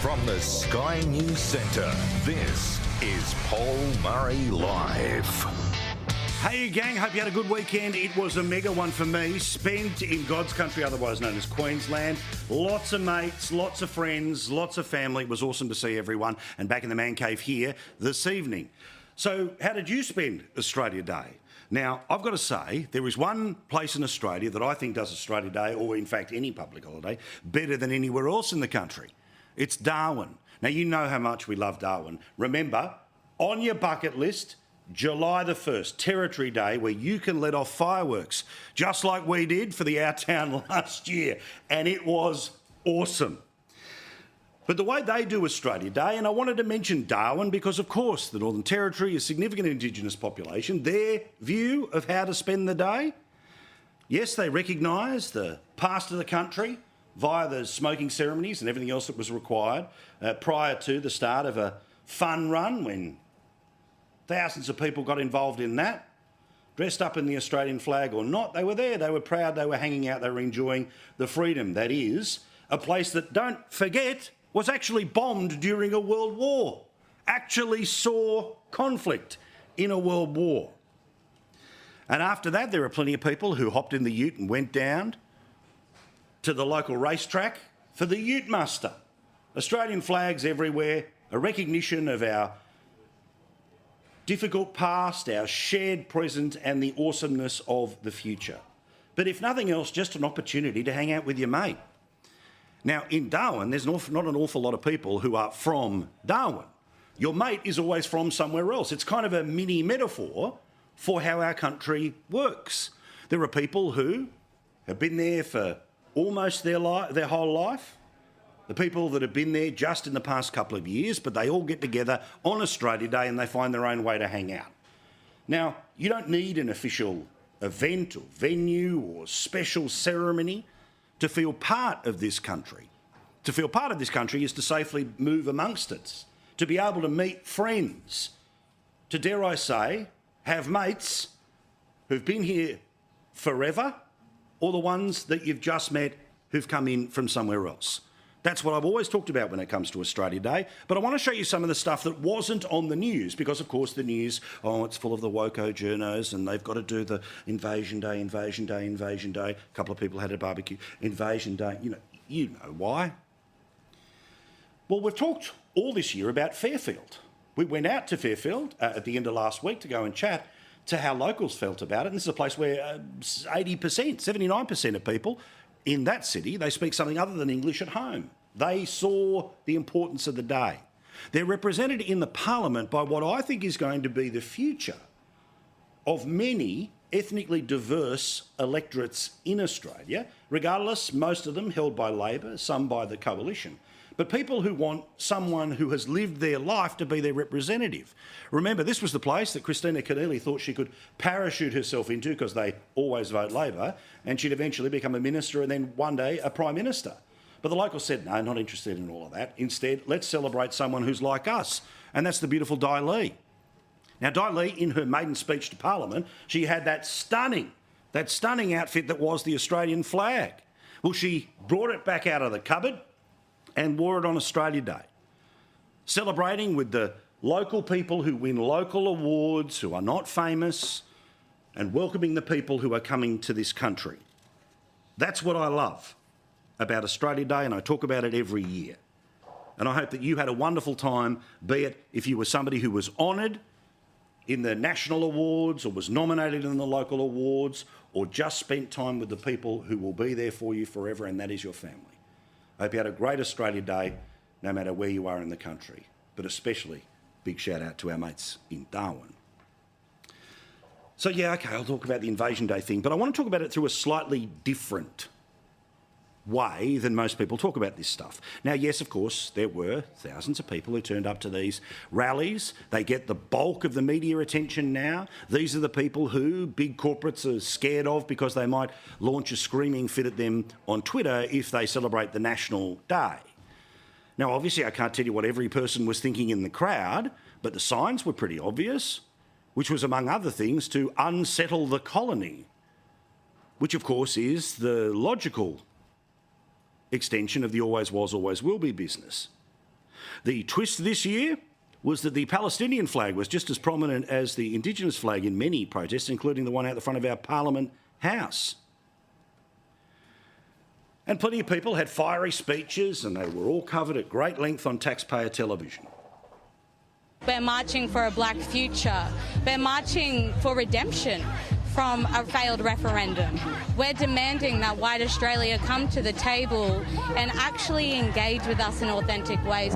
From the Sky News Centre, this is Paul Murray Live. Hey gang, hope you had a good weekend. It was a mega one for me, spent in God's country, otherwise known as Queensland. Lots of mates, lots of friends, lots of family. It was awesome to see everyone, and back in the man cave here this evening. So how did you spend Australia Day? Now, I've got to say, there is one place in Australia that I think does Australia Day, or in fact any public holiday, better than anywhere else in the country. It's Darwin. Now, you know how much we love Darwin. Remember, on your bucket list, July the 1st, Territory Day, where you can let off fireworks, just like we did for the Our Town last year, and it was awesome. But the way they do Australia Day, and I wanted to mention Darwin because, of course, the Northern Territory is a significant Indigenous population. Their view of how to spend the day, yes, they recognise the past of the country via the smoking ceremonies and everything else that was required prior to the start of a fun run when thousands of people got involved in that, dressed up in the Australian flag or not. They were there, they were proud, they were hanging out, they were enjoying the freedom. That is a place that, don't forget, was actually bombed during a world war, actually saw conflict in a world war. And after that, there are plenty of people who hopped in the ute and went down to the local racetrack for the Ute Muster. Australian flags everywhere, a recognition of our difficult past, our shared present and the awesomeness of the future. But if nothing else, just an opportunity to hang out with your mate. Now, in Darwin, there's not an awful lot of people who are from Darwin. Your mate is always from somewhere else. It's kind of a mini metaphor for how our country works. There are people who have been there for almost their whole life. The people that have been there just in the past couple of years, but they all get together on Australia Day and they find their own way to hang out. Now, you don't need an official event or venue or special ceremony to feel part of this country. To feel part of this country is to safely move amongst it, to be able to meet friends, to, dare I say, have mates who've been here forever, or the ones that you've just met who've come in from somewhere else. That's what I've always talked about when it comes to Australia Day. But I want to show you some of the stuff that wasn't on the news, because, of course, the news, it's full of the woco journos and they've got to do the Invasion Day, Invasion Day, Invasion Day. A couple of people had a barbecue. Invasion Day, you know why. Well, we've talked all this year about Fairfield. We went out to Fairfield at the end of last week to go and chat to how locals felt about it. And this is a place where 80%, 79% of people in that city, they speak something other than English at home. They saw the importance of the day. They're represented in the parliament by what I think is going to be the future of many ethnically diverse electorates in Australia, regardless, most of them held by Labor, some by the Coalition. But people who want someone who has lived their life to be their representative. Remember, this was the place that Christina Keneally thought she could parachute herself into because they always vote Labor, and she'd eventually become a minister and then one day a Prime Minister. But the locals said, no, not interested in all of that. Instead, let's celebrate someone who's like us, and that's the beautiful Di Lee. Now, Di Lee, in her maiden speech to Parliament, she had that stunning outfit that was the Australian flag. Well, she brought it back out of the cupboard and wore it on Australia Day, celebrating with the local people who win local awards, who are not famous, and welcoming the people who are coming to this country. That's what I love about Australia Day, and I talk about it every year. And I hope that you had a wonderful time, be it if you were somebody who was honoured in the national awards or was nominated in the local awards, or just spent time with the people who will be there for you forever, and that is your family. I hope you had a great Australia Day, no matter where you are in the country, but especially big shout out to our mates in Darwin. So yeah, okay, I'll talk about the Invasion Day thing, but I want to talk about it through a slightly different way than most people talk about this stuff. Now, yes, of course, there were thousands of people who turned up to these rallies. They get the bulk of the media attention now. These are the people who big corporates are scared of because they might launch a screaming fit at them on Twitter if they celebrate the National Day. Now, obviously, I can't tell you what every person was thinking in the crowd, but the signs were pretty obvious, which was, among other things, to unsettle the colony, which, of course, is the logical extension of the always was, always will be business. The twist this year was that the Palestinian flag was just as prominent as the Indigenous flag in many protests, including the one out the front of our Parliament House. And plenty of people had fiery speeches, and they were all covered at great length on taxpayer television. We're marching for a black future. We're marching for redemption from a failed referendum. We're demanding that white Australia come to the table and actually engage with us in authentic ways.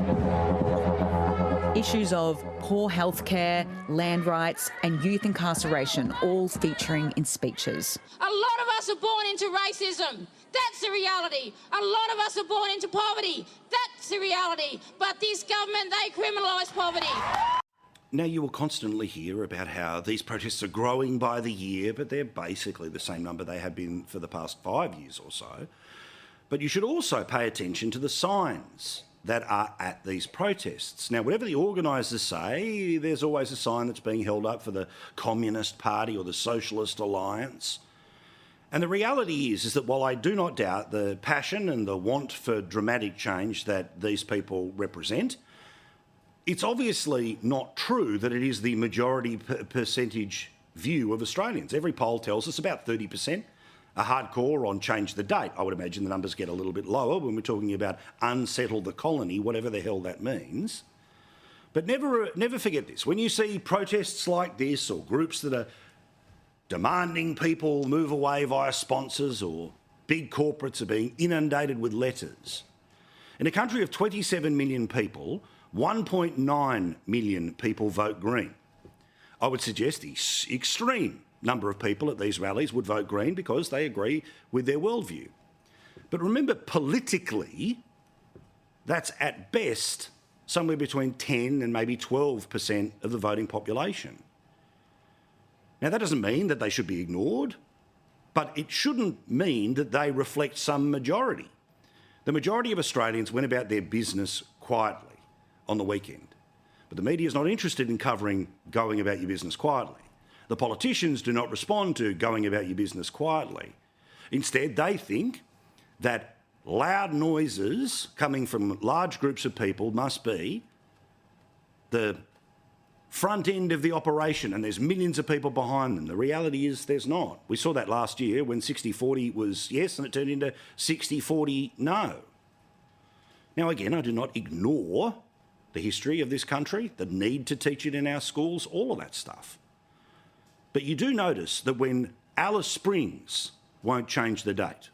Issues of poor healthcare, land rights and youth incarceration all featuring in speeches. A lot of us are born into racism. That's the reality. A lot of us are born into poverty. That's the reality. But this government, they criminalise poverty. Now, you will constantly hear about how these protests are growing by the year, but they're basically the same number they have been for the past 5 years or so. But you should also pay attention to the signs that are at these protests. Now, whatever the organisers say, there's always a sign that's being held up for the Communist Party or the Socialist Alliance. And the reality is that while I do not doubt the passion and the want for dramatic change that these people represent, it's obviously not true that it is the majority percentage view of Australians. Every poll tells us about 30% are hardcore on change the date. I would imagine the numbers get a little bit lower when we're talking about unsettle the colony, whatever the hell that means. But never forget this. When you see protests like this or groups that are demanding people move away via sponsors, or big corporates are being inundated with letters, in a country of 27 million people, 1.9 million people vote Green. I would suggest the extreme number of people at these rallies would vote Green because they agree with their worldview. But remember, politically, that's at best somewhere between 10 and maybe 12% of the voting population. Now, that doesn't mean that they should be ignored, but it shouldn't mean that they reflect some majority. The majority of Australians went about their business quietly on the weekend, but the media is not interested in covering going about your business quietly. The politicians do not respond to going about your business quietly. Instead, they think that loud noises coming from large groups of people must be the front end of the operation, and there's millions of people behind them. The reality is there's not. We saw that last year when 60-40 was yes and it turned into 60-40 no. Now, again, I do not ignore the history of this country, the need to teach it in our schools, all of that stuff. But you do notice that when Alice Springs won't change the date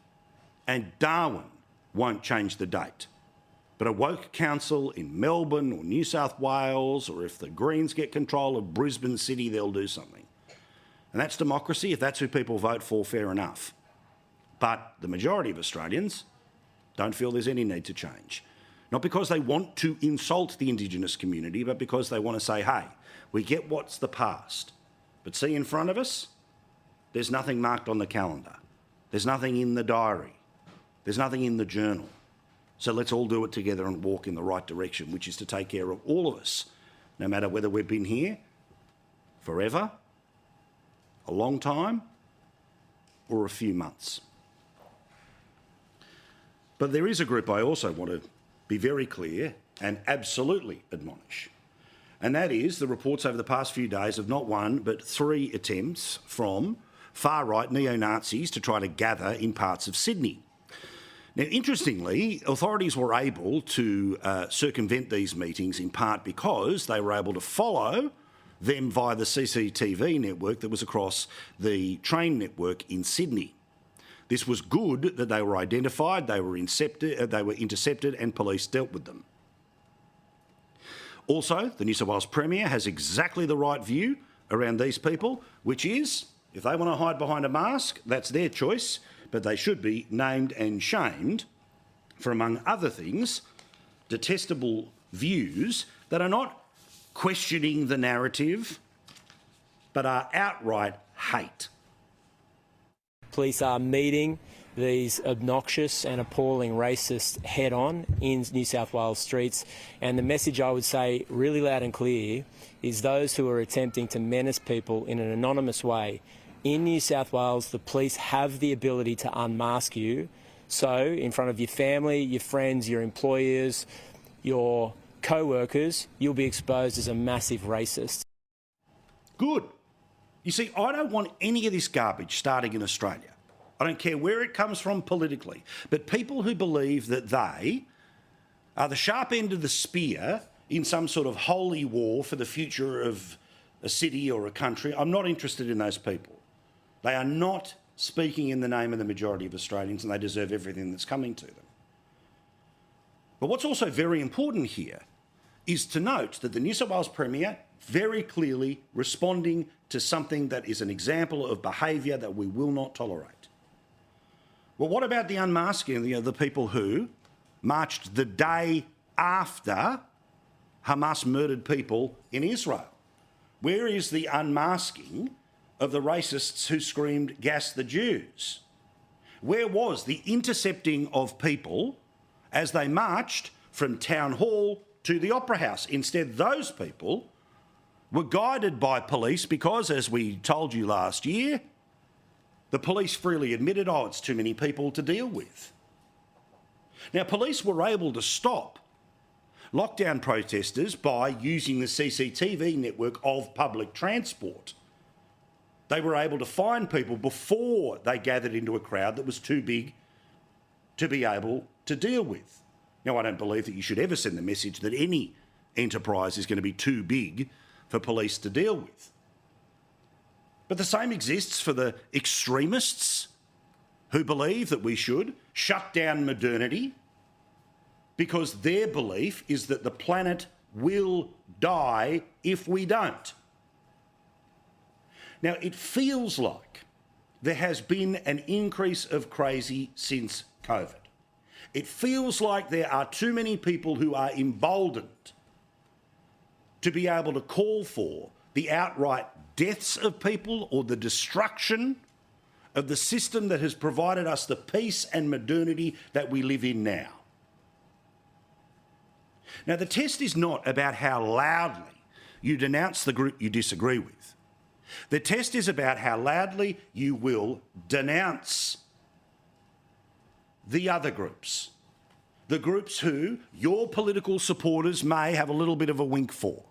and Darwin won't change the date, but a woke council in Melbourne or New South Wales, or if the Greens get control of Brisbane City, they'll do something. And that's democracy. If that's who people vote for, fair enough. But the majority of Australians don't feel there's any need to change. Not because they want to insult the Indigenous community, but because they want to say, hey, we get what's the past. But see, in front of us, there's nothing marked on the calendar. There's nothing in the diary. There's nothing in the journal. So let's all do it together and walk in the right direction, which is to take care of all of us, no matter whether we've been here forever, a long time, or a few months. But there is a group I also want to be very clear and absolutely admonish. And that is the reports over the past few days of not one, but 3 attempts from far-right neo-Nazis to try to gather in parts of Sydney. Now, interestingly, authorities were able to circumvent these meetings in part because they were able to follow them via the CCTV network that was across the train network in Sydney. This was good that they were identified, they were intercepted and police dealt with them. Also, the New South Wales Premier has exactly the right view around these people, which is, if they want to hide behind a mask, that's their choice, but they should be named and shamed for, among other things, detestable views that are not questioning the narrative, but are outright hate. Police are meeting these obnoxious and appalling racists head-on in New South Wales streets, and the message I would say really loud and clear is those who are attempting to menace people in an anonymous way. In New South Wales, the police have the ability to unmask you, so in front of your family, your friends, your employers, your co-workers, you'll be exposed as a massive racist. Good. You see, I don't want any of this garbage starting in Australia. I don't care where it comes from politically. But people who believe that they are the sharp end of the spear in some sort of holy war for the future of a city or a country, I'm not interested in those people. They are not speaking in the name of the majority of Australians, and they deserve everything that's coming to them. But what's also very important here is to note that the New South Wales Premier very clearly responding to something that is an example of behaviour that we will not tolerate. Well, what about the unmasking of the people who marched the day after Hamas murdered people in Israel? Where is the unmasking of the racists who screamed, "Gas the Jews"? Where was the intercepting of people as they marched from Town Hall to the Opera House? Instead, those people were guided by police because, as we told you last year, the police freely admitted, oh, it's too many people to deal with. Now, police were able to stop lockdown protesters by using the CCTV network of public transport. They were able to find people before they gathered into a crowd that was too big to be able to deal with. Now, I don't believe that you should ever send the message that any enterprise is going to be too big for police to deal with. But the same exists for the extremists who believe that we should shut down modernity because their belief is that the planet will die if we don't. Now, it feels like there has been an increase of crazy since COVID. It feels like there are too many people who are emboldened to be able to call for the outright deaths of people or the destruction of the system that has provided us the peace and modernity that we live in now. Now, the test is not about how loudly you denounce the group you disagree with. The test is about how loudly you will denounce the other groups, the groups who your political supporters may have a little bit of a wink for.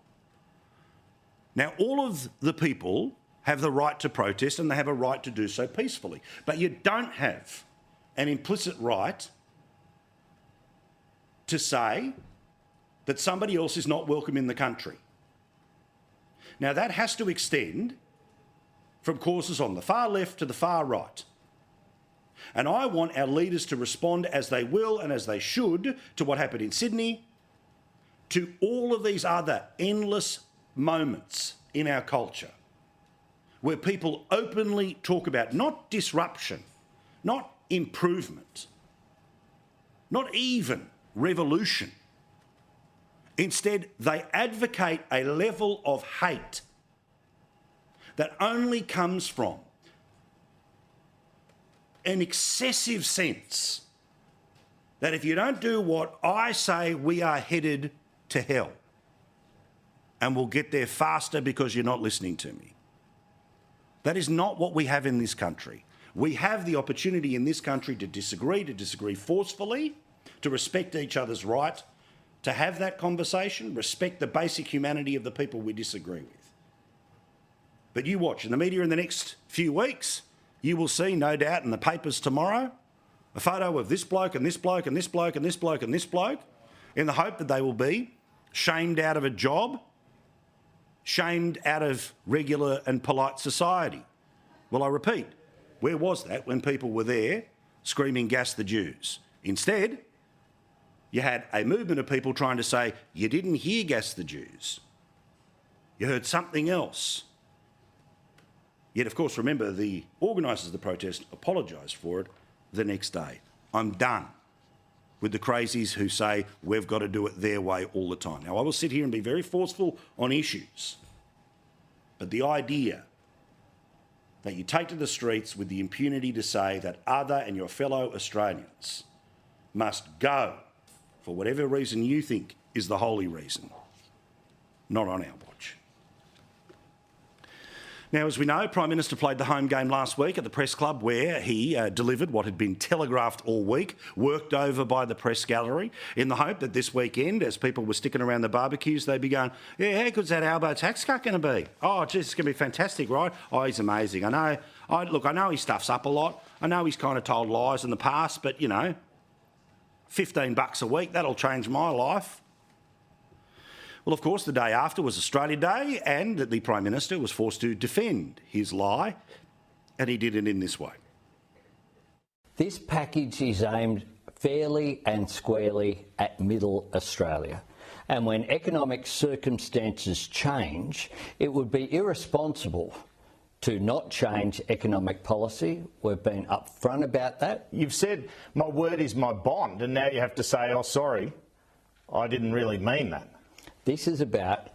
Now, all of the people have the right to protest and they have a right to do so peacefully, but you don't have an implicit right to say that somebody else is not welcome in the country. Now, that has to extend from causes on the far left to the far right. And I want our leaders to respond as they will and as they should to what happened in Sydney, to all of these other endless moments in our culture where people openly talk about not disruption, not improvement, not even revolution. Instead, they advocate a level of hate that only comes from an excessive sense that if you don't do what I say, we are headed to hell. And we'll get there faster because you're not listening to me. That is not what we have in this country. We have the opportunity in this country to disagree forcefully, to respect each other's right, to have that conversation, respect the basic humanity of the people we disagree with. But you watch in the media in the next few weeks, you will see, no doubt, in the papers tomorrow, a photo of this bloke and this bloke and this bloke and this bloke and this bloke, in the hope that they will be shamed out of a job, shamed out of regular and polite society. Well, I repeat, where was that when people were there screaming, "Gas the Jews"? Instead, you had a movement of people trying to say, you didn't hear "Gas the Jews." You heard something else. Yet, of course, remember, the organisers of the protest apologised for it the next day. I'm done with the crazies who say we've got to do it their way all the time. Now, I will sit here and be very forceful on issues, but the idea that you take to the streets with the impunity to say that other and your fellow Australians must go for whatever reason you think is the holy reason, not on our watch. Now, as we know, Prime Minister played the home game last week at the Press Club where he delivered what had been telegraphed all week, worked over by the press gallery, in the hope that this weekend, as people were sticking around the barbecues, they'd be going, yeah, how good's that Albo tax cut going to be? Oh, geez, it's going to be fantastic, right? Oh, he's amazing. I know he stuffs up a lot. I know he's kind of told lies in the past, but, you know, $15 a week, that'll change my life. Well, of course, the day after was Australia Day, and the Prime Minister was forced to defend his lie, and he did it in this way. This package is aimed fairly and squarely at middle Australia. And when economic circumstances change, it would be irresponsible to not change economic policy. We've been upfront about that. You've said my word is my bond, and now you have to say, oh, sorry, I didn't really mean that. This is about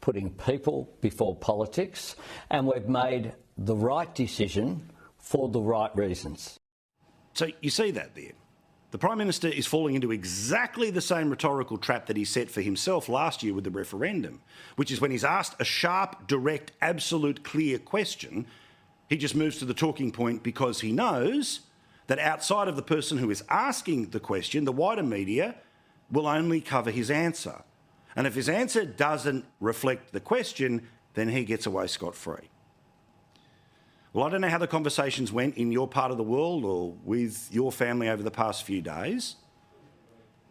putting people before politics, and we've made the right decision for the right reasons. So you see that there. The Prime Minister is falling into exactly the same rhetorical trap that he set for himself last year with the referendum, which is when he's asked a sharp, direct, absolute, clear question, he just moves to the talking point because he knows that outside of the person who is asking the question, the wider media will only cover his answer. And if his answer doesn't reflect the question, then he gets away scot-free. Well, I don't know how the conversations went in your part of the world or with your family over the past few days,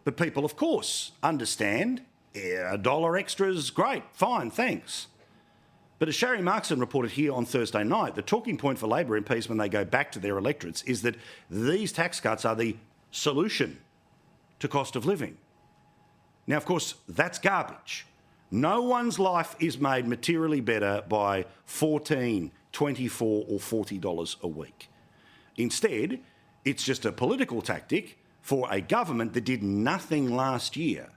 but people, of course, understand $1 extra is great, fine, thanks. But as Sharri Markson reported here on Thursday night, the talking point for Labor MPs when they go back to their electorates is that these tax cuts are the solution to cost of living. Now, of course, that's garbage. No one's life is made materially better by $14, $24 or $40 a week. Instead, it's just a political tactic for a government that did nothing last year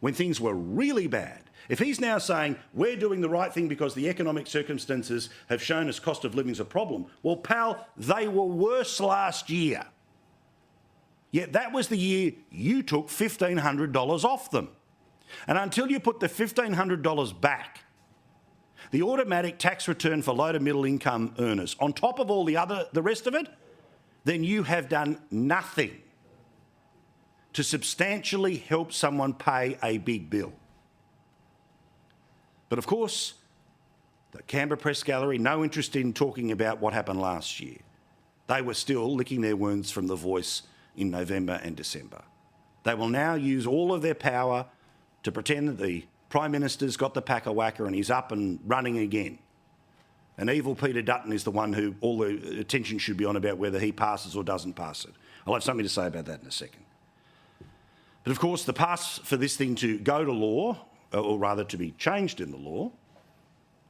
when things were really bad. If he's now saying, we're doing the right thing because the economic circumstances have shown us cost of living is a problem, well, pal, they were worse last year. Yet that was the year you took $1,500 off them. And until you put the $1,500 back, the automatic tax return for low to middle income earners, on top of all the rest of it, then you have done nothing to substantially help someone pay a big bill. But of course, the Canberra Press Gallery, no interest in talking about what happened last year. They were still licking their wounds from The Voice in November and December. They will now use all of their power to pretend that the Prime Minister's got the packer-whacker and he's up and running again. And evil Peter Dutton is the one who all the attention should be on about whether he passes or doesn't pass it. I'll have something to say about that in a second. But of course, the pass for this thing to go to law, or rather to be changed in the law,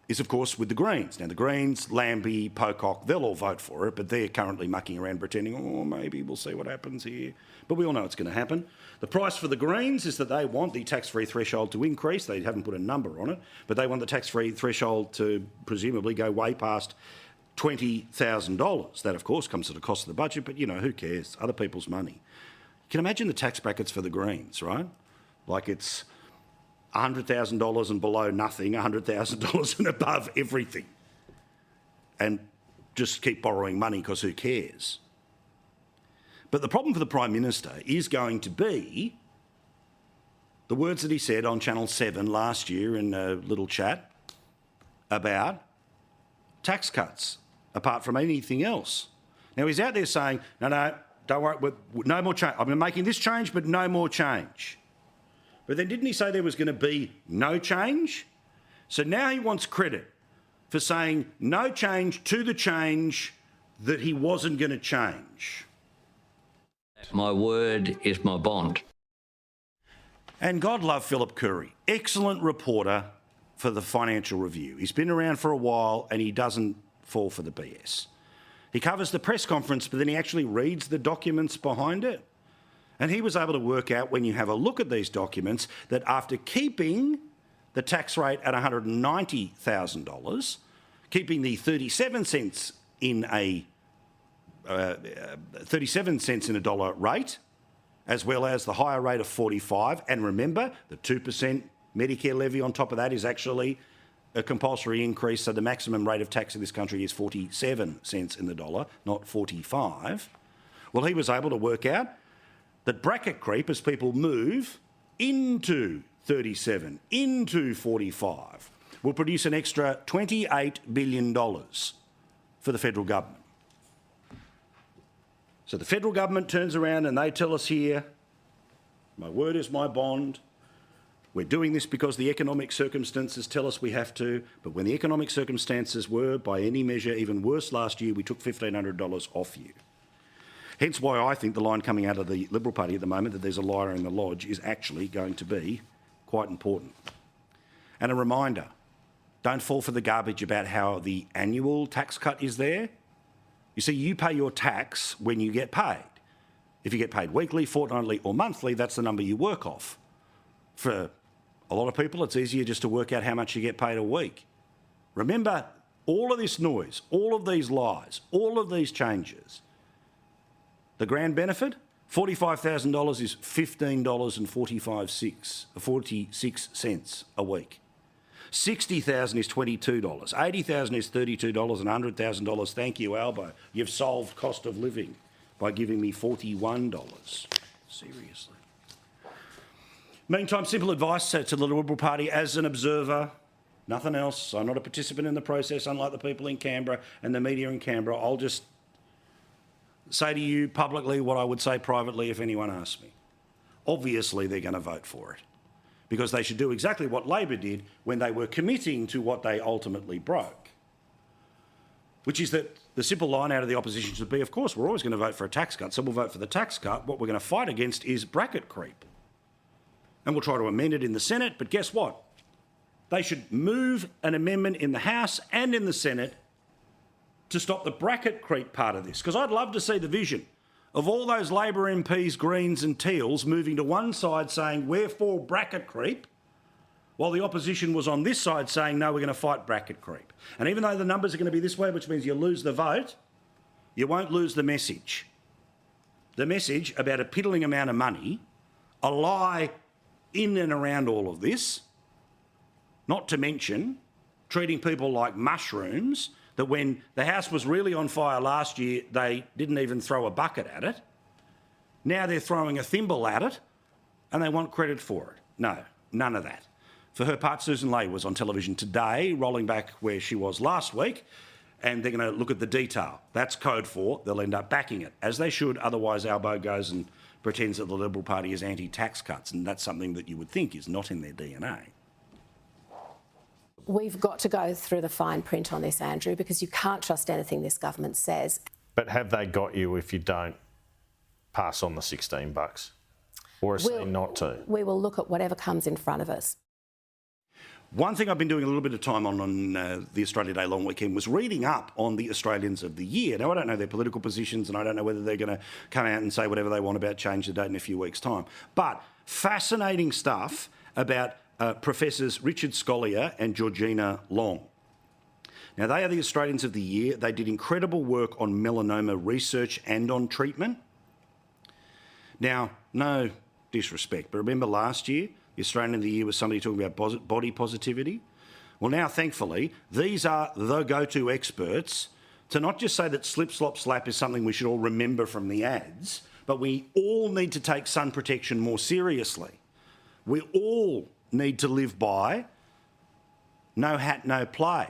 is of course with the Greens. Now the Greens, Lambie, Pocock, they'll all vote for it, but they're currently mucking around pretending, oh, maybe we'll see what happens here. But we all know it's going to happen. The price for the Greens is that they want the tax-free threshold to increase. They haven't put a number on it, but they want the tax-free threshold to presumably go way past $20,000. That, of course, comes at the cost of the budget, but, you know, who cares? Other people's money. You can imagine the tax brackets for the Greens, right? Like it's $100,000 and below nothing, $100,000 and above everything. And just keep borrowing money because who cares? But the problem for the Prime Minister is going to be the words that he said on Channel 7 last year in a little chat about tax cuts, apart from anything else. Now, he's out there saying, no, don't worry, no more change. I'm making this change, but no more change. But then didn't he say there was going to be no change? So now he wants credit for saying no change to the change that he wasn't going to change. My word is my bond. And God love Philip Curry, excellent reporter for the Financial Review. He's been around for a while and he doesn't fall for the BS. He covers the press conference, but then he actually reads the documents behind it. And he was able to work out, when you have a look at these documents, that after keeping the tax rate at $190,000, keeping the 37 cents in a 37 cents in a dollar rate, as well as the higher rate of 45, and remember, the 2% Medicare levy on top of that is actually a compulsory increase, so the maximum rate of tax in this country is 47 cents in the dollar, not 45. Well, he was able to work out that bracket creep, as people move into 37, into 45, will produce an extra $28 billion for the federal government. So the federal government turns around and they tell us here, my word is my bond, we're doing this because the economic circumstances tell us we have to, but when the economic circumstances were, by any measure, even worse last year, we took $1,500 off you. Hence why I think the line coming out of the Liberal Party at the moment, that there's a liar in the lodge, is actually going to be quite important. And a reminder, don't fall for the garbage about how the annual tax cut is there. You see, you pay your tax when you get paid. If you get paid weekly, fortnightly or monthly, that's the number you work off. For a lot of people, it's easier just to work out how much you get paid a week. Remember, all of this noise, all of these lies, all of these changes, the grand benefit, $45,000 is $15.46 a week. $60,000 is $22, $80,000 is $32, and $100,000, thank you, Albo. You've solved cost of living by giving me $41. Seriously. Meantime, simple advice to the Liberal Party as an observer, nothing else. I'm not a participant in the process, unlike the people in Canberra and the media in Canberra. I'll just say to you publicly what I would say privately if anyone asks me. Obviously, they're going to vote for it, because they should do exactly what Labor did when they were committing to what they ultimately broke, which is that the simple line out of the opposition should be, of course, we're always going to vote for a tax cut, so we'll vote for the tax cut. What we're going to fight against is bracket creep. And we'll try to amend it in the Senate, but guess what? They should move an amendment in the House and in the Senate to stop the bracket creep part of this, because I'd love to see the vision of all those Labor MPs, Greens and Teals moving to one side saying we're for bracket creep, while the opposition was on this side saying no, we're going to fight bracket creep. And even though the numbers are going to be this way, which means you lose the vote, you won't lose the message. The message about a piddling amount of money, a lie in and around all of this, not to mention treating people like mushrooms, that when the House was really on fire last year, they didn't even throw a bucket at it. Now they're throwing a thimble at it and they want credit for it. No, none of that. For her part, Susan Ley was on television today, rolling back where she was last week, and they're going to look at the detail. That's code for they'll end up backing it, as they should. Otherwise, Albo goes and pretends that the Liberal Party is anti-tax cuts, and that's something that you would think is not in their DNA. We've got to go through the fine print on this, Andrew, because you can't trust anything this government says. But have they got you if you don't pass on the $16? Or is it not to? We will look at whatever comes in front of us. One thing I've been doing a little bit of time on the Australia Day long weekend was reading up on the Australians of the Year. Now, I don't know their political positions and I don't know whether they're going to come out and say whatever they want about change the date in a few weeks' time. But fascinating stuff about Professors Richard Scolyer and Georgina Long. Now, they are the Australians of the Year. They did incredible work on melanoma research and on treatment. Now, no disrespect, but remember last year, the Australian of the Year was somebody talking about body positivity? Well, now, thankfully, these are the go-to experts to not just say that slip, slop, slap is something we should all remember from the ads, but we all need to take sun protection more seriously. We all need to live by no hat, no play.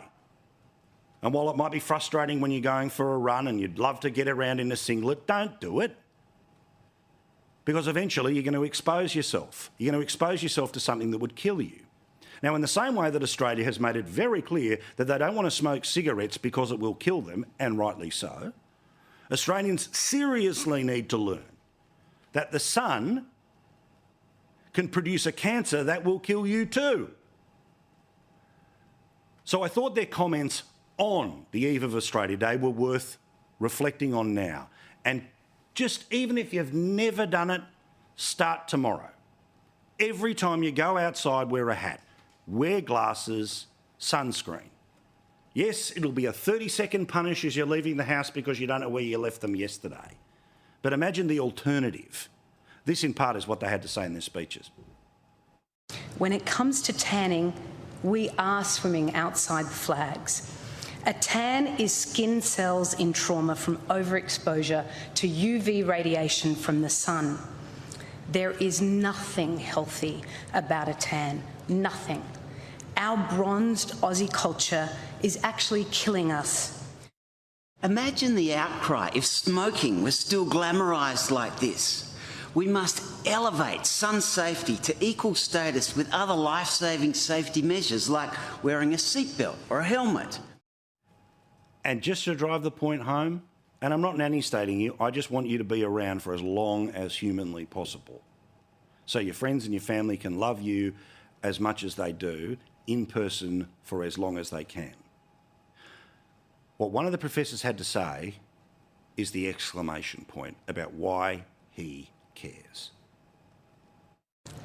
And while it might be frustrating when you're going for a run and you'd love to get around in a singlet, don't do it. Because eventually you're going to expose yourself. You're going to expose yourself to something that would kill you. Now, in the same way that Australia has made it very clear that they don't want to smoke cigarettes because it will kill them, and rightly so, Australians seriously need to learn that the sun can produce a cancer that will kill you too. So I thought their comments on the eve of Australia Day were worth reflecting on now. And just even if you've never done it, start tomorrow. Every time you go outside, wear a hat, wear glasses, sunscreen. Yes, it'll be a 30-second punish as you're leaving the house because you don't know where you left them yesterday. But imagine the alternative. This, in part, is what they had to say in their speeches. When it comes to tanning, We are swimming outside the flags. A tan is skin cells in trauma from overexposure to UV radiation from the sun. There is nothing healthy about a tan, nothing. Our bronzed Aussie culture is actually killing us. Imagine the outcry if smoking was still glamorised like this. We must elevate sun safety to equal status with other life-saving safety measures like wearing a seatbelt or a helmet. And just to drive the point home, and I'm not nanny stating you, I just want you to be around for as long as humanly possible. So your friends and your family can love you as much as they do in person for as long as they can. What one of the professors had to say is the exclamation point about why he cares.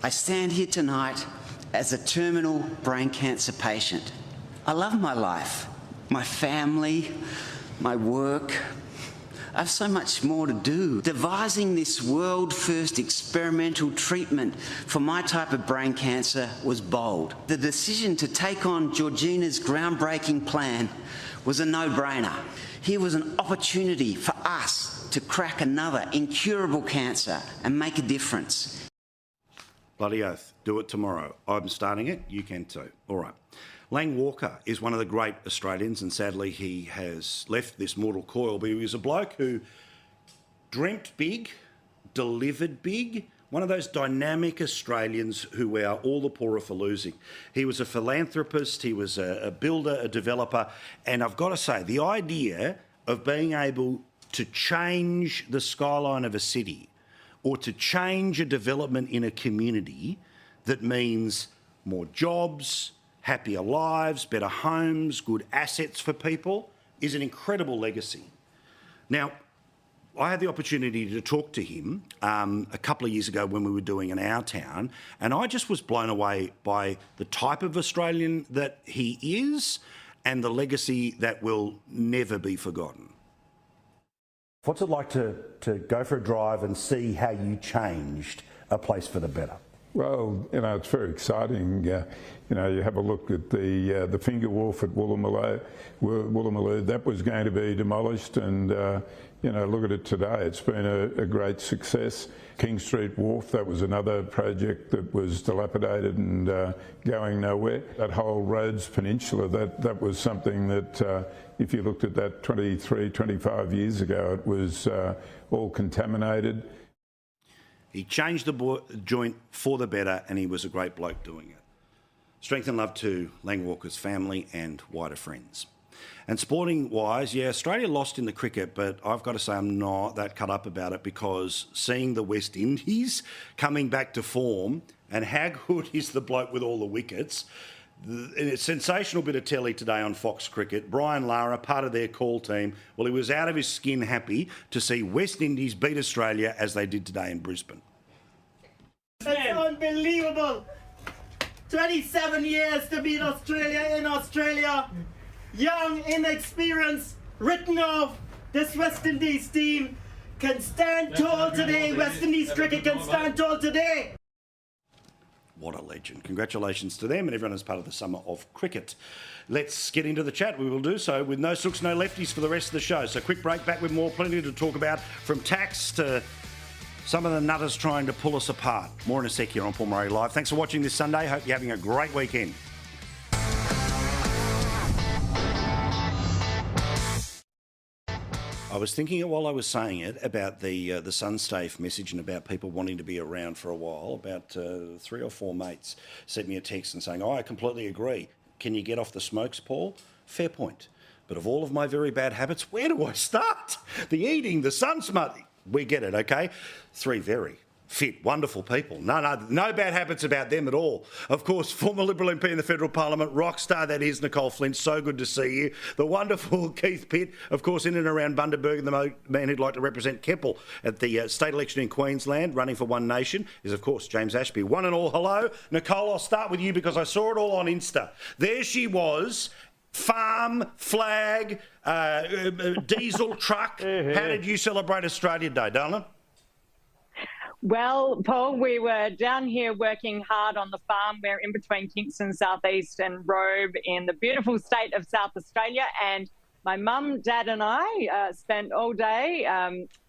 I stand here tonight as a terminal brain cancer patient. I love my life, my family, my work. I have so much more to do. Devising this world-first experimental treatment for my type of brain cancer was bold. The decision to take on Georgina's groundbreaking plan was a no-brainer. Here was an opportunity for us to crack another incurable cancer and make a difference. Bloody oath, do it tomorrow. I'm starting it, you can too. All right. Lang Walker is one of the great Australians, and sadly he has left this mortal coil, but he was a bloke who dreamt big, delivered big, one of those dynamic Australians who we are all the poorer for losing. He was a philanthropist, he was a builder, a developer, and I've got to say, the idea of being able to change the skyline of a city or to change a development in a community that means more jobs, happier lives, better homes, good assets for people is an incredible legacy. Now, I had the opportunity to talk to him a couple of years ago when we were doing in our town, and I just was blown away by the type of Australian that he is and the legacy that will never be forgotten. What's it like to go for a drive and see how you changed a place for the better? Well, it's very exciting. You have a look at the Finger Wharf at Woolloomooloo. That was going to be demolished, and look at it today. It's been a great success. King Street Wharf, that was another project that was dilapidated and going nowhere. That whole Rhodes Peninsula, that was something that, if you looked at that 23, 25 years ago, it was all contaminated. He changed the joint for the better, and he was a great bloke doing it. Strength and love to Lang Walker's family and wider friends. And sporting-wise, yeah, Australia lost in the cricket, but I've got to say I'm not that cut up about it, because seeing the West Indies coming back to form, and how good is the bloke with all the wickets. A sensational bit of telly today on Fox Cricket. Brian Lara, part of their call team, well, he was out of his skin happy to see West Indies beat Australia as they did today in Brisbane. It's unbelievable. 27 years to beat Australia in Australia. Young, inexperienced, written off. This West Indies team can stand tall today. West Indies cricket can stand tall today. What a legend. Congratulations to them and everyone as part of the Summer of Cricket. Let's get into the chat. We will do so with no sooks, no lefties for the rest of the show. So quick break, back with more, plenty to talk about, from tax to some of the nutters trying to pull us apart. More in a sec here on Paul Murray Live. Thanks for watching this Sunday. Hope you're having a great weekend. I was thinking it while I was saying it about the Sunstafe message and about people wanting to be around for a while. About 3 or 4 mates sent me a text and saying, I completely agree. Can you get off the smokes, Paul? Fair point. But of all of my very bad habits, where do I start? The eating, the sun smut. We get it, okay? 3 very fit, wonderful people. No bad habits about them at all. Of course, former Liberal MP in the Federal Parliament, rock star that is Nicole Flint. So good to see you. The wonderful Keith Pitt, of course, in and around Bundaberg, the man who'd like to represent Keppel at the state election in Queensland, running for One Nation, is, of course, James Ashby. One and all, hello. Nicole, I'll start with you because I saw it all on Insta. There she was. Farm, flag, diesel truck. How did you celebrate Australia Day, darling? Well, Paul, we were down here working hard on the farm. We're in between Kingston South East and Robe in the beautiful state of South Australia. And my mum, dad and I spent all day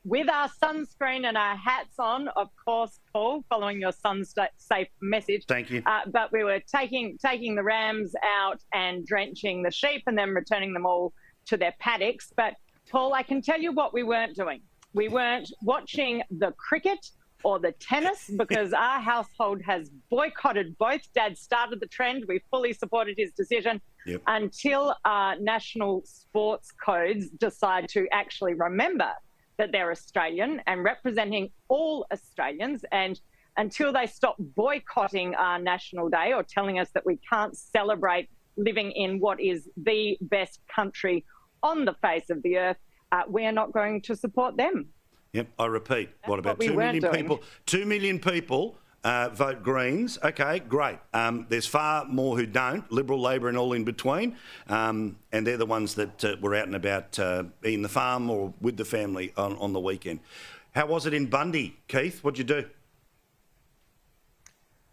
with our sunscreen and our hats on, of course, Paul, following your sun-safe message. Thank you. But we were taking the rams out and drenching the sheep and then returning them all to their paddocks. But, Paul, I can tell you what we weren't doing. We weren't watching the cricket or the tennis, because our household has boycotted both. Dad started the trend. We fully supported his decision until our national sports codes decide to actually remember that they're Australian and representing all Australians, and until they stop boycotting our national day or telling us that we can't celebrate living in what is the best country on the face of the earth, we're not going to support them. Yep, I repeat, what about what 2 million doing. people? 2 million people vote Greens. Okay, great. There's far more who don't, Liberal, Labor and all in between. And they're the ones that were out and about in the farm or with the family on the weekend. How was it in Bundy, Keith? What'd you do?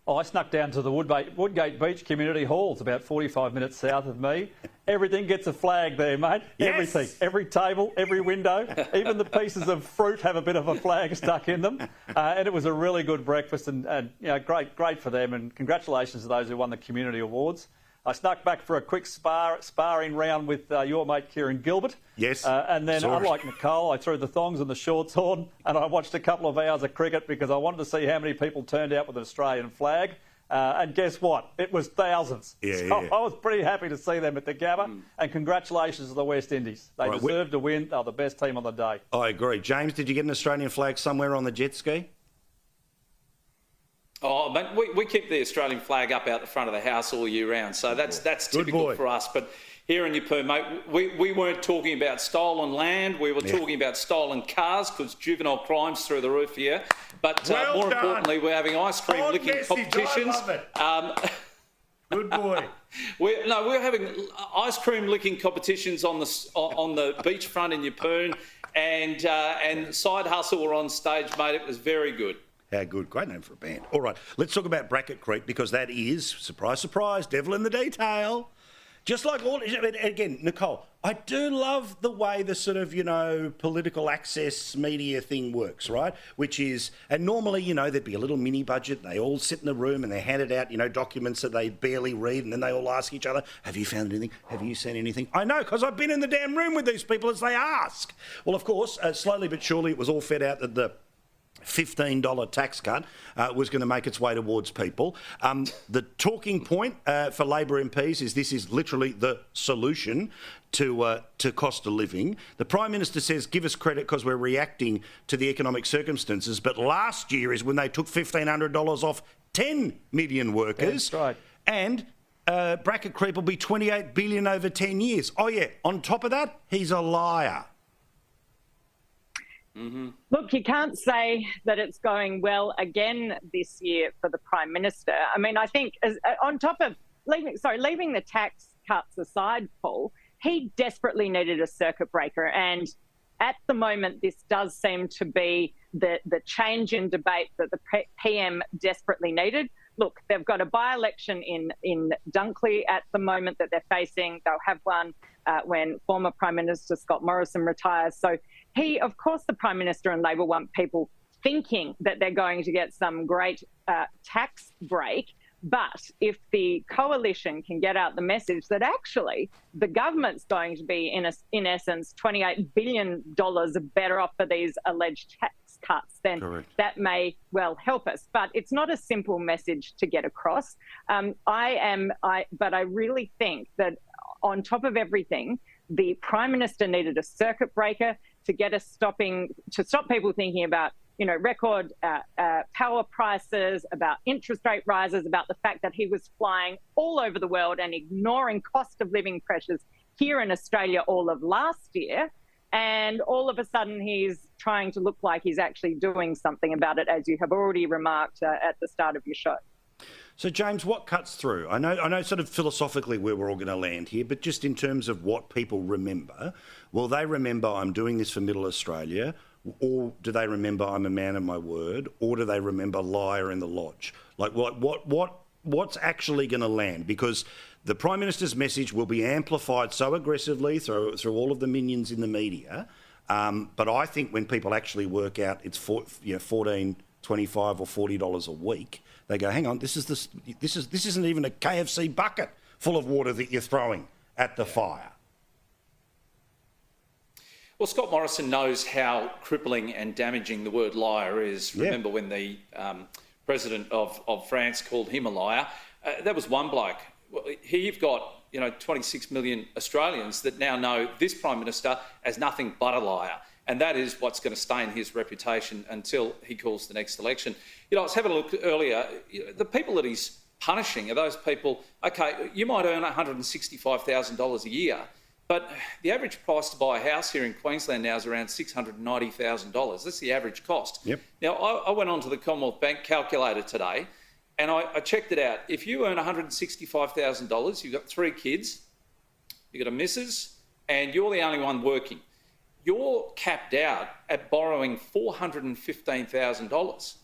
Oh, I snuck down to the Woodgate Beach Community Hall. It's about 45 minutes south of me. Everything gets a flag there, mate. Yes. Everything. Every table, every window, even the pieces of fruit have a bit of a flag stuck in them. And it was a really good breakfast and you know, great for them. And congratulations to those who won the community awards. I snuck back for a quick sparring round with your mate Kieran Gilbert. Yes. And then, unlike Nicole, I threw the thongs and the shorts on and I watched a couple of hours of cricket because I wanted to see how many people turned out with an Australian flag. And guess what? It was thousands. I was pretty happy to see them at the Gabba. And congratulations to the West Indies. They deserved to win. They're the best team on the day. I agree. James, did you get an Australian flag somewhere on the jet ski? Oh, but we keep the Australian flag up out the front of the house all year round, so that's typical for us. But here in Yeppoon, mate, we weren't talking about stolen land. We were talking about stolen cars because juvenile crime's through the roof here. But more importantly, we're having ice cream licking competitions. I love it. Good boy. We're having ice cream licking competitions on the beachfront in Yeppoon, and Side Hustle were on stage, mate. It was very good. How good. Great name for a band. All right, let's talk about bracket creep because that is, surprise, surprise, devil in the detail. Just like all, again, Nicole, I do love the way the sort of, political access media thing works, right? Which is, and normally, there'd be a little mini budget. They all sit in the room and they're handed out, documents that they barely read. And then they all ask each other, have you found anything? Have you seen anything? I know, because I've been in the damn room with these people as they ask. Well, of course, slowly but surely, it was all fed out that the $15 tax cut was going to make its way towards people. The talking point for Labor MPs is this is literally the solution to cost of living. The Prime Minister says, give us credit because we're reacting to the economic circumstances. But last year is when they took $1,500 off 10 million workers. That's right. And bracket creep will be $28 billion over 10 years. Oh, yeah, on top of that, he's a liar. Mm-hmm. Look, you can't say that it's going well again this year for the Prime Minister. I mean, I think on top of leaving the tax cuts aside, Paul, he desperately needed a circuit breaker. And at the moment, this does seem to be the change in debate that the PM desperately needed. Look, they've got a by-election in Dunkley at the moment that they're facing. They'll have one when former Prime Minister Scott Morrison retires. So of course, the Prime Minister and Labor want people thinking that they're going to get some great tax break. But if the coalition can get out the message that actually the government's going to be, in essence, $28 billion better off for these alleged tax cuts, then that may well help us. But it's not a simple message to get across. But I really think that on top of everything, the Prime Minister needed a circuit breaker to get us to stop people thinking about, record power prices, about interest rate rises, about the fact that he was flying all over the world and ignoring cost of living pressures here in Australia all of last year. And all of a sudden, he's trying to look like he's actually doing something about it, as you have already remarked at the start of your show. So, James, what cuts through? I know sort of philosophically where we're all going to land here, but just in terms of what people remember, well, they remember I'm doing this for Middle Australia. or do they remember I'm a man of my word, or do they remember liar in the lodge? Like what's actually going to land? Because the Prime Minister's message will be amplified so aggressively through all of the minions in the media. But I think when people actually work out it's $14, $25 or $40 a week, they go, hang on, this isn't even a KFC bucket full of water that you're throwing at the fire. Well, Scott Morrison knows how crippling and damaging the word liar is. Yeah. Remember when the president of France called him a liar? That was one bloke. Well, here you've got 26 million Australians that now know this Prime Minister as nothing but a liar. And that is what's going to stain his reputation until he calls the next election. I was having a look earlier. The people that he's punishing are those people, OK, you might earn $165,000 a year, but the average price to buy a house here in Queensland now is around $690,000. That's the average cost. Yep. Now, I went onto the Commonwealth Bank calculator today and I checked it out. If you earn $165,000, you've got 3 kids, you've got a missus, and you're the only one working, you're capped out at borrowing $415,000.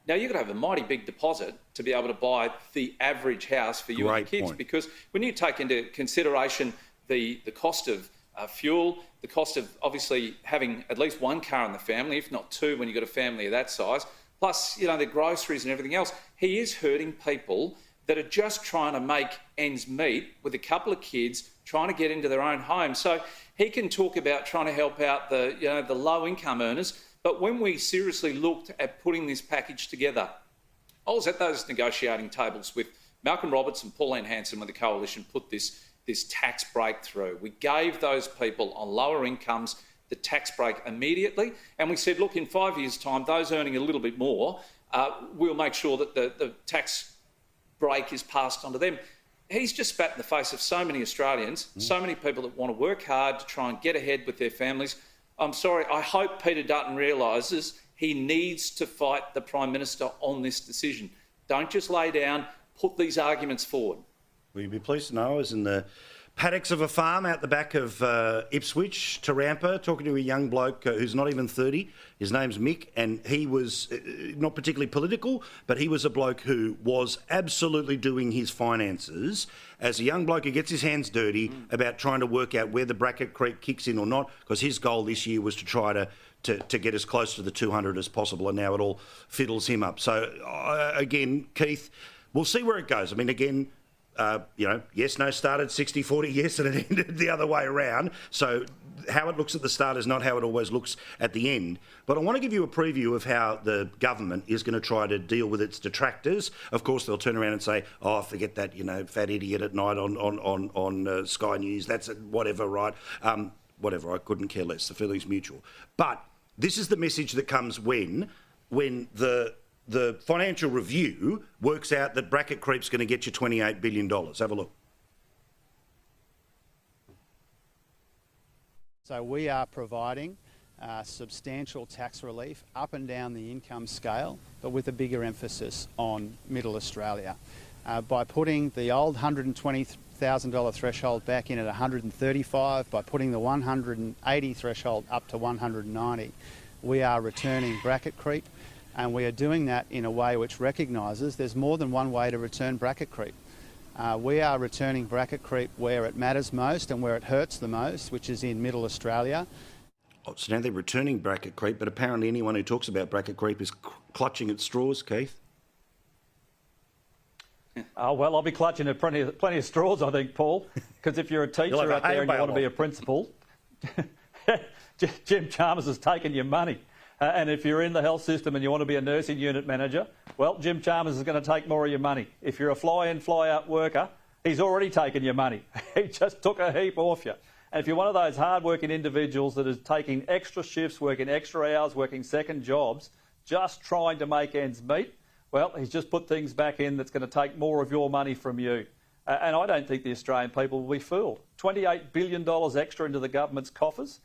Now, you've got to have a mighty big deposit to be able to buy the average house for you and your kids, because when you take into consideration the cost of fuel, the cost of obviously having at least one car in the family, if not 2 when you've got a family of that size, plus, the groceries and everything else, he is hurting people that are just trying to make ends meet with a couple of kids trying to get into their own home. So he can talk about trying to help out the low-income earners, but when we seriously looked at putting this package together, I was at those negotiating tables with Malcolm Roberts and Pauline Hanson when the Coalition put this tax break through. We gave those people on lower incomes the tax break immediately, and we said, look, in 5 years' time, those earning a little bit more, we'll make sure that the tax break is passed on to them. He's just spat in the face of so many Australians, so many people that want to work hard to try and get ahead with their families. I'm sorry, I hope Peter Dutton realises he needs to fight the Prime Minister on this decision. Don't just lay down, put these arguments forward. Will you be pleased to know I was in the paddocks of a farm out the back of Ipswich, Tarampa, talking to a young bloke who's not even 30. His name's Mick, and he was not particularly political, but he was a bloke who was absolutely doing his finances as a young bloke who gets his hands dirty about trying to work out where the bracket creep kicks in or not, because his goal this year was to try to get as close to the 200 as possible, and now it all fiddles him up. So, again, Keith, we'll see where it goes. I mean, again, yes, no started 60-40, yes, and it ended the other way around. So how it looks at the start is not how it always looks at the end. But I want to give you a preview of how the government is going to try to deal with its detractors. Of course, they'll turn around and say, oh, forget that, fat idiot at night on Sky News. That's whatever, right? Whatever, I couldn't care less. The feeling's mutual. But this is the message that comes when the Financial Review works out that bracket creep's going to get you $28 billion. Have a look. So we are providing substantial tax relief up and down the income scale, but with a bigger emphasis on Middle Australia. By putting the old $120,000 threshold back in at $135,000, by putting the $180,000 threshold up to $190,000, we are returning bracket creep. And we are doing that in a way which recognises there's more than one way to return bracket creep. We are returning bracket creep where it matters most and where it hurts the most, which is in Middle Australia. Oh, so now they're returning bracket creep, but apparently anyone who talks about bracket creep is clutching at straws, Keith. Oh, well, I'll be clutching at plenty of straws, I think, Paul, because if you're a teacher out there and you want to be a principal, Jim Chalmers has taken your money. And if you're in the health system and you want to be a nursing unit manager, well, Jim Chalmers is going to take more of your money. If you're a fly-in, fly-out worker, he's already taken your money. He just took a heap off you. And if you're one of those hard-working individuals that is taking extra shifts, working extra hours, working second jobs, just trying to make ends meet, well, he's just put things back in that's going to take more of your money from you. And I don't think the Australian people will be fooled. $28 billion extra into the government's coffers?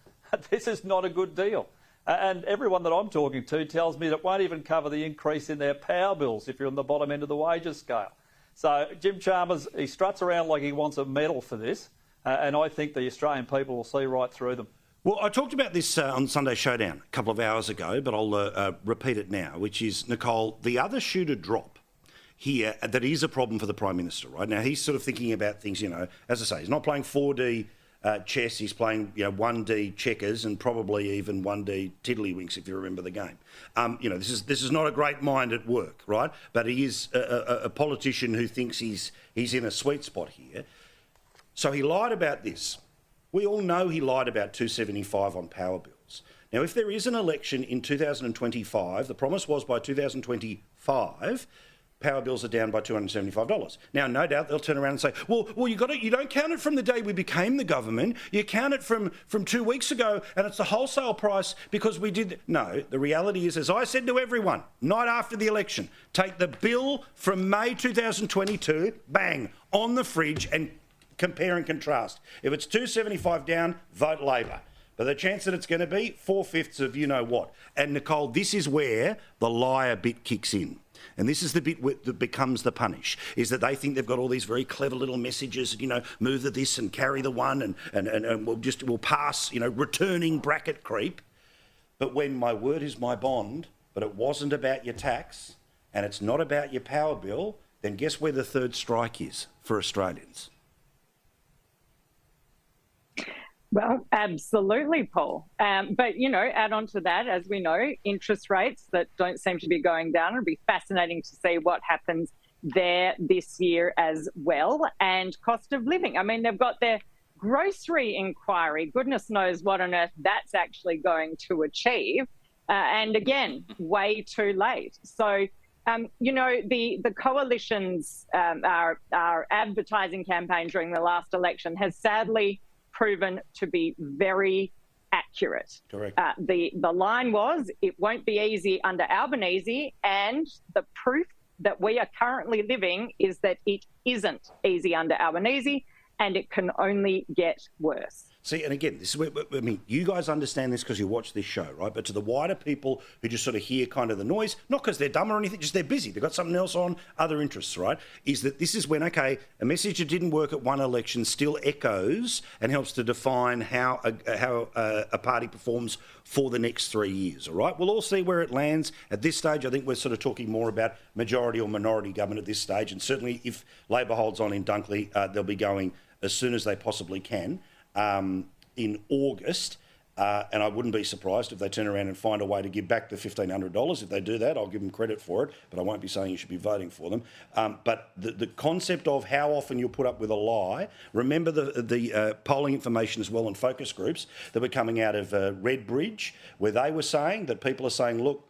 This is not a good deal. And everyone that I'm talking to tells me that it won't even cover the increase in their power bills if you're on the bottom end of the wages scale. So Jim Chalmers, he struts around like he wants a medal for this, and I think the Australian people will see right through them. Well, I talked about this on Sunday Showdown a couple of hours ago, but I'll repeat it now, which is, Nicole, the other shoe to drop here that is a problem for the Prime Minister, right? Now, he's sort of thinking about things, as I say, he's not playing 4D chess, he's playing 1D checkers and probably even 1D tiddlywinks, if you remember the game. This is not a great mind at work, right? But he is a politician who thinks he's in a sweet spot here. So he lied about this. We all know he lied about $2.75 on power bills. Now, if there is an election in 2025, the promise was by 2025, power bills are down by $275. Now, no doubt they'll turn around and say, well, you don't count it from the day we became the government. You count it from 2 weeks ago, and it's the wholesale price because we did. No, the reality is, as I said to everyone, night after the election, take the bill from May 2022, bang, on the fridge and compare and contrast. If it's $2.75 down, vote Labor. But the chance that it's going to be 4/5 of you-know-what. And, Nicole, this is where the liar bit kicks in. And this is the bit that becomes the punish, is that they think they've got all these very clever little messages, move the this and carry the one and we'll pass, returning bracket creep. But when my word is my bond, but it wasn't about your tax and it's not about your power bill, then guess where the third strike is for Australians? Well, absolutely, Paul. But, add on to that, as we know, interest rates that don't seem to be going down. It'll be fascinating to see what happens there this year as well. And cost of living. I mean, they've got their grocery inquiry. Goodness knows what on earth that's actually going to achieve. And again, way too late. So, the coalition's our advertising campaign during the last election has sadly proven to be very accurate. Correct. The line was, it won't be easy under Albanese, and the proof that we are currently living is that it isn't easy under Albanese, and it can only get worse. See, and again, this is where, you guys understand this because you watch this show, right? But to the wider people who just sort of hear kind of the noise, not because they're dumb or anything, just they're busy. They've got something else on, other interests, right? Is that this is when, okay, a message that didn't work at one election still echoes and helps to define how a party performs for the next 3 years, all right? We'll all see where it lands. At this stage, I think we're sort of talking more about majority or minority government at this stage. And certainly if Labor holds on in Dunkley, they'll be going as soon as they possibly can. In August, and I wouldn't be surprised if they turn around and find a way to give back the $1,500. If they do that, I'll give them credit for it, but I won't be saying you should be voting for them. But the concept of how often you'll put up with a lie, remember the polling information as well in focus groups that were coming out of Redbridge, where they were saying that people are saying, look,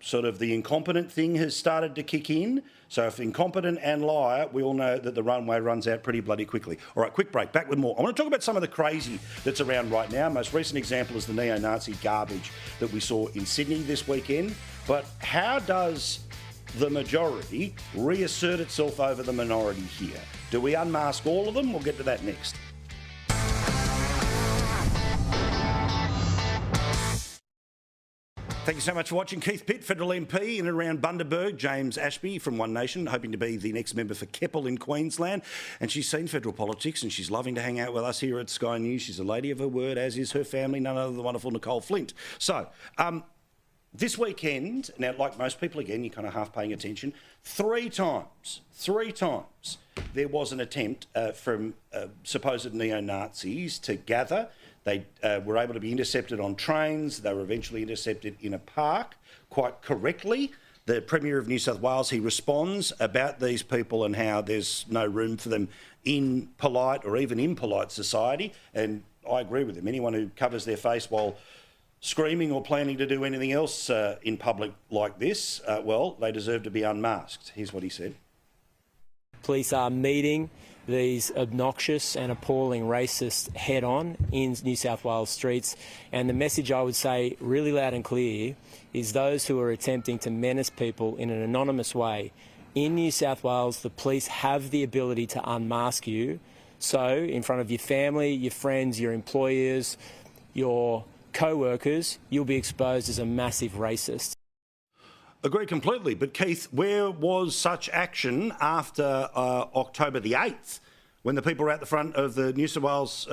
sort of the incompetent thing has started to kick in. So if incompetent and liar, we all know that the runway runs out pretty bloody quickly. All right, quick break. Back with more. I want to talk about some of the crazy that's around right now. Most recent example is the neo-Nazi garbage that we saw in Sydney this weekend. But how does the majority reassert itself over the minority here? Do we unmask all of them? We'll get to that next. Thank you so much for watching. Keith Pitt, Federal MP in and around Bundaberg. James Ashby from One Nation, hoping to be the next member for Keppel in Queensland. And she's seen federal politics and she's loving to hang out with us here at Sky News. She's a lady of her word, as is her family, none other than the wonderful Nicole Flint. So, this weekend, now, like most people, again, you're kind of half paying attention, three times, there was an attempt from supposed neo-Nazis to gather. They were able to be intercepted on trains. They were eventually intercepted in a park, quite correctly. The Premier of New South Wales, he responds about these people and how there's no room for them in polite or even impolite society. And I agree with him. Anyone who covers their face while screaming or planning to do anything else in public like this, well, they deserve to be unmasked. Here's what he said. Police are meeting these obnoxious and appalling racists head-on in New South Wales streets. And the message I would say really loud and clear is those who are attempting to menace people in an anonymous way. In New South Wales, the police have the ability to unmask you. So in front of your family, your friends, your employers, your co-workers, you'll be exposed as a massive racist. Agree completely. But Keith, where was such action after October the 8th when the people were at the front of the New South Wales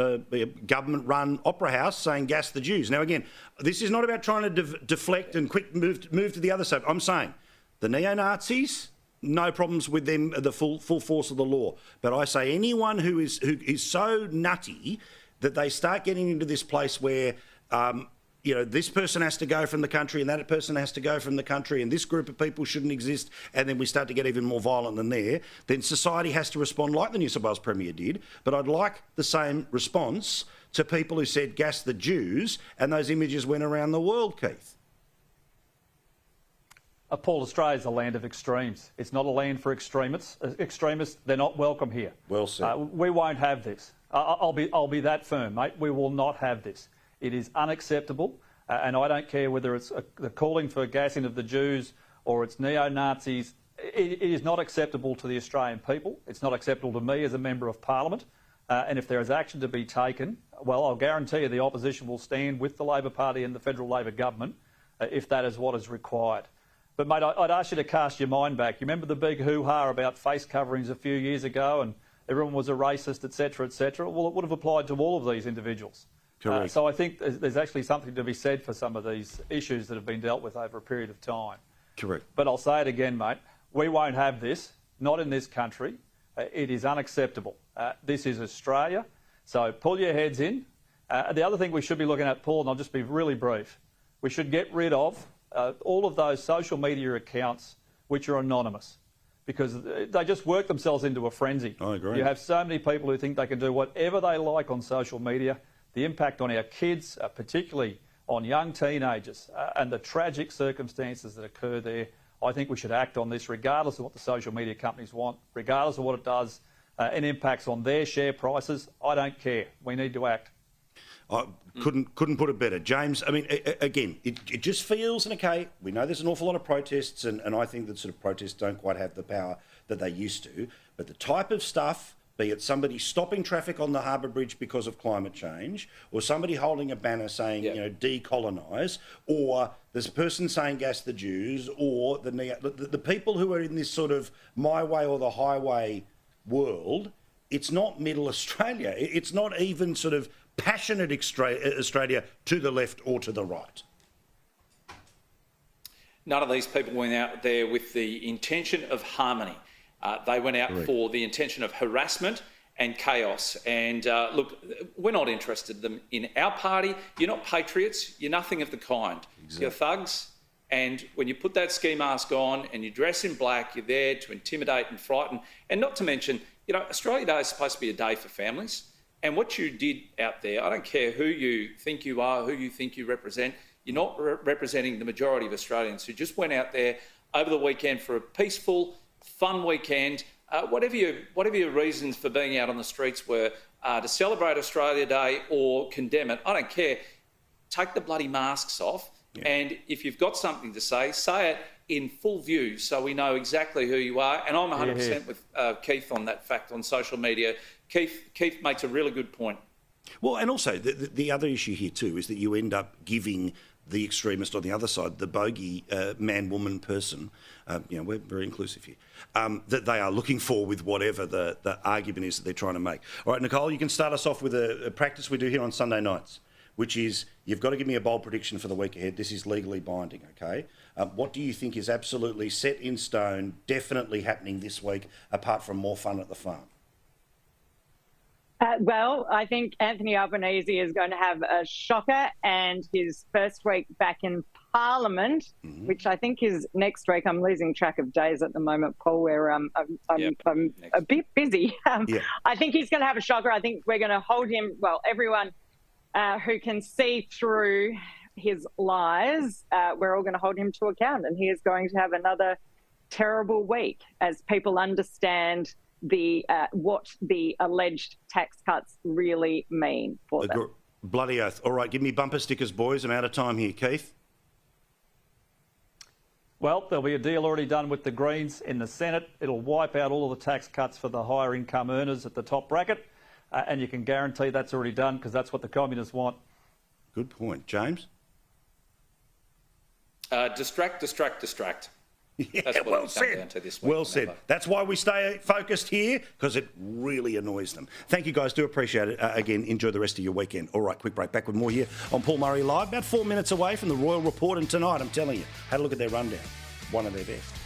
government-run Opera House saying gas the Jews. Now, again, this is not about trying to deflect and quick move to the other side. I'm saying the neo-Nazis, no problems with them, the full force of the law. But I say anyone who is so nutty that they start getting into this place where this person has to go from the country and that person has to go from the country and this group of people shouldn't exist, and then we start to get even more violent than there, then society has to respond like the New South Wales Premier did. But I'd like the same response to people who said gas the Jews, and those images went around the world, Keith. Paul, Australia is a land of extremes. It's not a land for extremists. Extremists, they're not welcome here. Well said. We won't have this. I'll be that firm, mate. We will not have this. It is unacceptable, and I don't care whether it's the calling for gassing of the Jews or it's neo-Nazis. It is not acceptable to the Australian people. It's not acceptable to me as a Member of Parliament. And if there is action to be taken, well, I'll guarantee you the opposition will stand with the Labor Party and the Federal Labor Government if that is what is required. But, mate, I'd ask you to cast your mind back. You remember the big hoo-ha about face coverings a few years ago and everyone was a racist, etc., etc.? Well, it would have applied to all of these individuals. Correct. So I think there's actually something to be said for some of these issues that have been dealt with over a period of time. Correct. But I'll say it again, mate. We won't have this, not in this country. It is unacceptable. This is Australia, so pull your heads in. The other thing we should be looking at, Paul, and I'll just be really brief, we should get rid of all of those social media accounts which are anonymous, because they just work themselves into a frenzy. I agree. You have so many people who think they can do whatever they like on social media. The impact on our kids, particularly on young teenagers, and the tragic circumstances that occur there, I think we should act on this regardless of what the social media companies want, regardless of what it does and impacts on their share prices. I don't care. We need to act. I couldn't put it better. James, I mean, again, it just feels, and okay, we know there's an awful lot of protests, and I think that sort of protests don't quite have the power that they used to, but the type of stuff, be it somebody stopping traffic on the Harbour Bridge because of climate change, or somebody holding a banner saying, decolonise, or this person saying gas the Jews, or the people who are in this sort of my way or the highway world, it's not middle Australia. It's not even sort of passionate Australia to the left or to the right. None of these people went out there with the intention of harmony. They went out for the intention of harassment and chaos. And look, we're not interested in our party. You're not patriots. You're nothing of the kind. Exactly. You're thugs. And when you put that ski mask on and you dress in black, you're there to intimidate and frighten. And not to mention, Australia Day is supposed to be a day for families. And what you did out there, I don't care who you think you are, who you think you represent, you're not representing the majority of Australians who just went out there over the weekend for a peaceful, fun weekend. Whatever your reasons for being out on the streets were, to celebrate Australia Day or condemn it, I don't care. Take the bloody masks off, and if you've got something to say it in full view so we know exactly who you are. And I'm 100% with Keith on that fact on social media. Keith makes a really good point. Well, and also the other issue here too is that you end up giving the extremist on the other side, the bogey man, woman, person, we're very inclusive here, that they are looking for with whatever the argument is that they're trying to make. All right, Nicole, you can start us off with a practice we do here on Sunday nights, which is you've got to give me a bold prediction for the week ahead. This is legally binding, okay? What do you think is absolutely set in stone, definitely happening this week, apart from more fun at the farm? Well, I think Anthony Albanese is going to have a shocker, and his first week back in Parliament, which I think is next week. I'm losing track of days at the moment, Paul, where I'm a bit busy. I think he's going to have a shocker. I think we're going to hold him, well, everyone who can see through his lies, we're all going to hold him to account, and he is going to have another terrible week as people understand what the alleged tax cuts really mean for them. Bloody oath. All right, give me bumper stickers, boys. I'm out of time here. Keith? Well, there'll be a deal already done with the Greens in the Senate. It'll wipe out all of the tax cuts for the higher income earners at the top bracket, and you can guarantee that's already done because that's what the communists want. Good point. James? Distract. That's what well it's come said. down to this week. Well said. That's why we stay focused here, because it really annoys them. Thank you, guys. Do appreciate it. Again, enjoy the rest of your weekend. All right, quick break. Back with more here on Paul Murray Live. About 4 minutes away from the Royal Report. And tonight, I'm telling you, had a look at their rundown. One of their best.